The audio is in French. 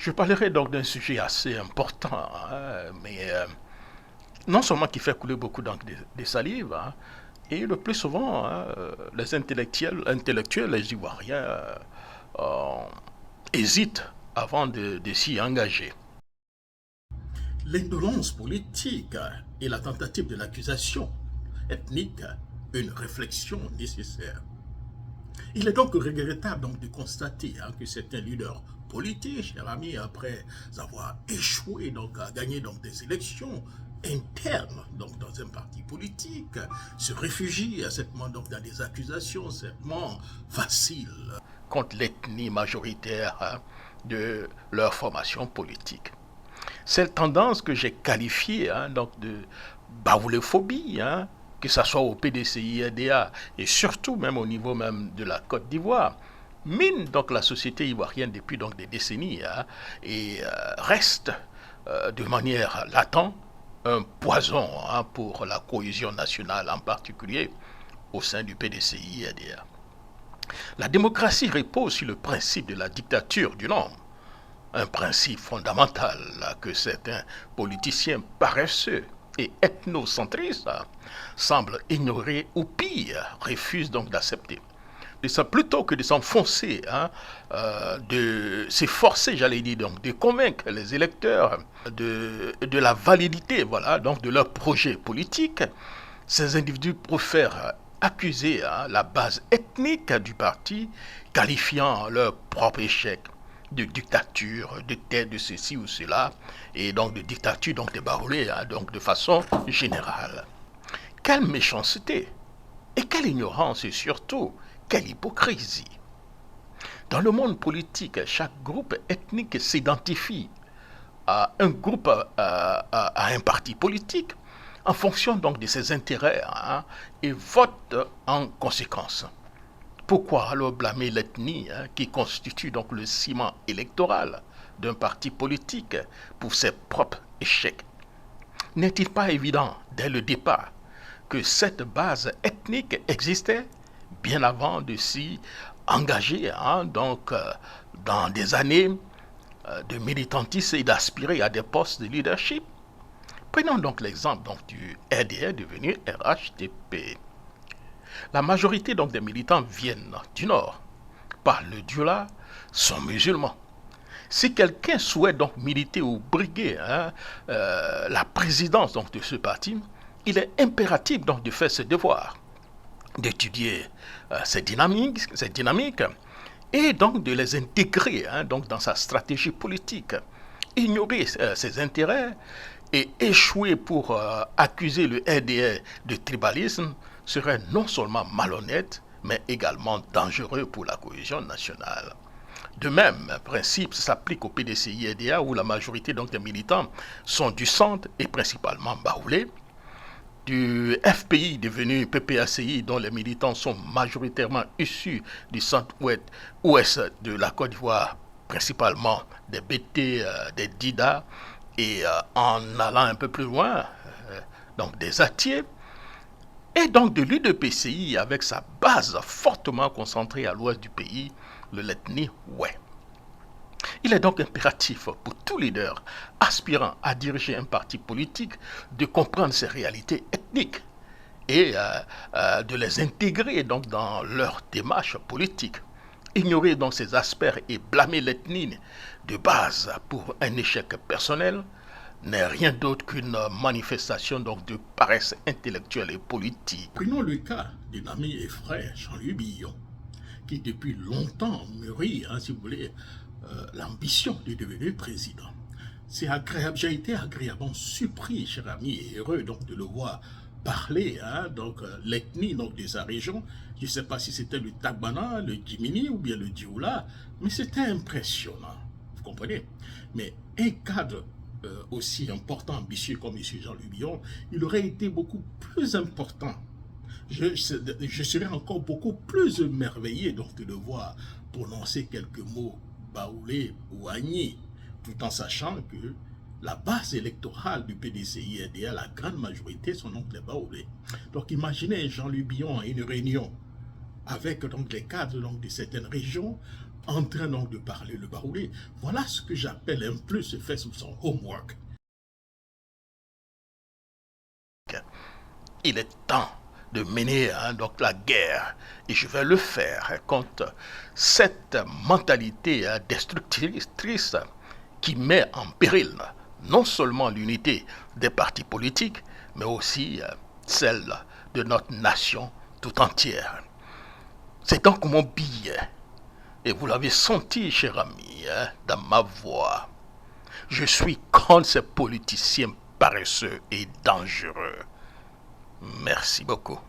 Je parlerai donc d'un sujet assez important, mais non seulement qui fait couler beaucoup d'encre des salives, et le plus souvent, les intellectuels, les Ivoiriens, euh, hésitent avant de s'y engager. L'indolence politique et la tentative de l'accusation ethnique, une réflexion nécessaire. Il est donc regrettable de constater que certains leaders politiques, chers amis, après avoir échoué à gagner des élections internes dans un parti politique, se réfugient dans des accusations certainement faciles. Contre l'ethnie majoritaire de leur formation politique. Cette tendance que j'ai qualifiée de baouléphobie, que ce soit au PDCI, RDA et surtout même au niveau même de la Côte d'Ivoire, mine donc la société ivoirienne depuis donc des décennies et reste de manière latente un poison pour la cohésion nationale en particulier au sein du PDCI RDA. La démocratie repose sur le principe de la dictature du nombre, un principe fondamental que certains politiciens paresseux et ethnocentristes semblent ignorer ou pire, refusent donc d'accepter. Plutôt que de s'enfoncer, de s'efforcer, j'allais dire, donc, de convaincre les électeurs de la validité donc, de leur projet politique, ces individus préfèrent accuser la base ethnique du parti, qualifiant leur propre échec de dictature, de tête de ceci ou cela, et donc de dictature, donc des baroulés, donc de façon générale. Quelle méchanceté et quelle ignorance et surtout quelle hypocrisie. Dans le monde politique, chaque groupe ethnique s'identifie à un groupe, à un parti politique, en fonction donc de ses intérêts et vote en conséquence. Pourquoi alors blâmer l'ethnie qui constitue donc le ciment électoral d'un parti politique pour ses propres échecs? N'est-il pas évident dès le départ que cette base ethnique existait bien avant de s'y engager dans des années de militantisme et d'aspirer à des postes de leadership? Prenons donc l'exemple du RDR devenu RHDP. La majorité donc des militants viennent du Nord, parlent le Diola, sont musulmans. Si quelqu'un souhaite donc militer ou briguer la présidence donc de ce parti, il est impératif donc de faire ses devoirs, d'étudier ces dynamiques et donc de les intégrer donc dans sa stratégie politique. Ignorer ses intérêts et échouer pour accuser le RDR de tribalisme serait non seulement malhonnête, mais également dangereux pour la cohésion nationale. De même, un principe s'applique au PDCI-RDA où la majorité donc, des militants sont du centre et principalement baoulés, du FPI devenu PPACI dont les militants sont majoritairement issus du centre-ouest de la Côte d'Ivoire, principalement des BT, des DIDA, et en allant un peu plus loin, donc des Atiers, et donc de l'UDPCI avec sa base fortement concentrée à l'ouest du pays, le Letni Ouai. Il est donc impératif pour tout leader aspirant à diriger un parti politique de comprendre ces réalités ethniques et de les intégrer donc dans leur démarche politique. Ignorer donc ces aspects et blâmer l'ethnie de base pour un échec personnel n'est rien d'autre qu'une manifestation donc de paresse intellectuelle et politique. Prenons le cas d'un ami et frère, Jean-Louis Billon, qui depuis longtemps mûrit, si vous voulez, l'ambition de devenir président. C'est agréable, j'ai été agréablement surpris, cher ami, et heureux de le voir parler, l'ethnie de sa région. Je ne sais pas si c'était le Tagbana, le Djimini ou bien le Dioula, mais c'était impressionnant, vous comprenez? Mais un cadre aussi important, ambitieux comme M. Jean-Louis Billon, il aurait été beaucoup plus important. Je serais encore beaucoup plus émerveillé de le voir prononcer quelques mots baoulés ou agnis, tout en sachant que la base électorale du PDCI-RDA, la grande majorité sont donc les baoulés. Donc imaginez Jean-Louis Billon à une réunion avec les cadres de certaines régions en train donc de parler le baoulé. Voilà ce que j'appelle un peu se faire sous son homework. Il est temps de mener donc la guerre et je vais le faire contre cette mentalité destructrice qui met en péril non seulement l'unité des partis politiques, mais aussi celle de notre nation tout entière. C'est donc mon billet, et vous l'avez senti, cher ami, dans ma voix. Je suis contre ces politiciens paresseux et dangereux. Merci beaucoup.